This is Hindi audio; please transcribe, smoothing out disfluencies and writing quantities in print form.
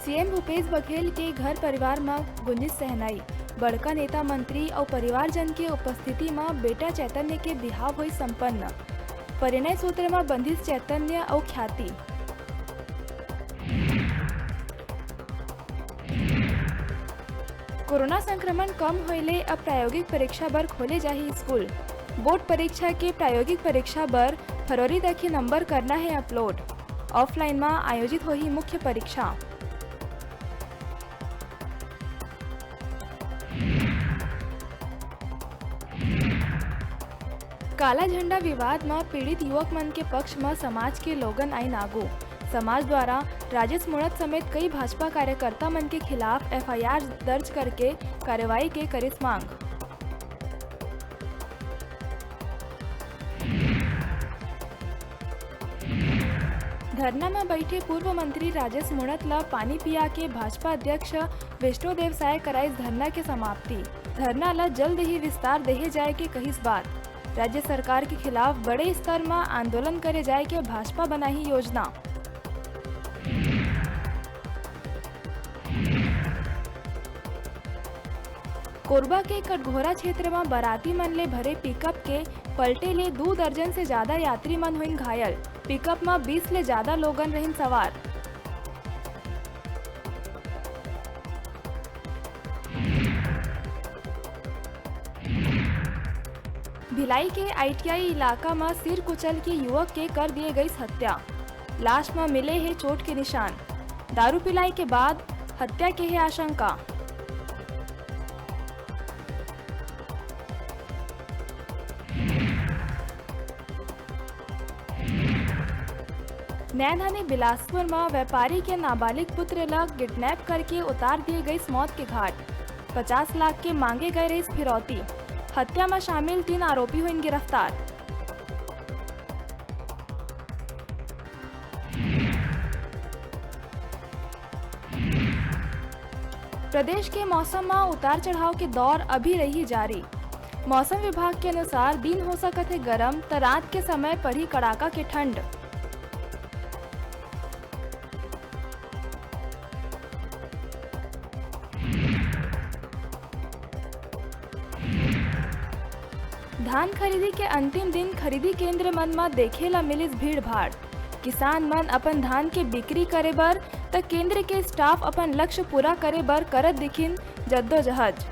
सीएम भूपेश बघेल के घर परिवार में गुंजिश सहनाई। बड़का नेता मंत्री और परिवारजन के उपस्थिति में बेटा चैतन्य के बिहाव हुई संपन्न। परिणय सूत्र में बंधित चैतन्य और ख्याति। कोरोना संक्रमण कम होइले अब प्रायोगिक परीक्षा बर खोले जाही स्कूल। बोर्ड परीक्षा के प्रायोगिक परीक्षा बर फरवरी तक ही नंबर करना है अपलोड। ऑफलाइन में आयोजित होही मुख्य परीक्षा। काला झंडा विवाद में पीड़ित युवक मन के पक्ष में समाज के लोगन आई नागू। समाज द्वारा राजेश मुणत समेत कई भाजपा कार्यकर्ता मन के खिलाफ एफआईआर दर्ज करके कार्रवाई के करिस मांग। धरना में बैठे पूर्व मंत्री राजेश मुणत ला पानी पिया के भाजपा अध्यक्ष विष्णुदेव साय कराइस धरना के समाप्ति। धरना ला जल्द ही विस्तार देहे जाए के कहिस बात। राज्य सरकार के खिलाफ बड़े स्तर में आंदोलन करे जाए के भाजपा बनाही योजना। कोरबा के कटघोरा क्षेत्र में बाराती मन ले भरे पिकअप के पलटे ले 2 दर्जन से ज्यादा यात्री मन हुई घायल। पिकअप में 20 ले ज्यादा लोगन रहिन सवार। भिलाई के आईटीआई इलाका में सिर कुचल के युवक के कर दिए गई हत्या। लाश में मिले हैं चोट के निशान। दारू पिलाई के बाद हत्या के है आशंका। नैनहानी बिलासपुर में व्यापारी के नाबालिग पुत्र लग किडनैप करके उतार दिए गई मौत के घाट। 50 लाख के मांगे गए रही फिरौती। हत्या में शामिल 3 आरोपी हुए गिरफ्तार। प्रदेश के मौसम में उतार चढ़ाव के दौर अभी रही जारी। मौसम विभाग के अनुसार दिन हो सकत है गर्म तो रात के समय पड़ी कड़ाका के ठंड। धान खरीदी के अंतिम दिन खरीदी केंद्र मन में देखेला मिलिस भीड़ भाड़। किसान मन अपन धान के बिक्री करे बर त केंद्र के स्टाफ अपन लक्ष्य पूरा करे बर करत दिखिन जद्दोजहद।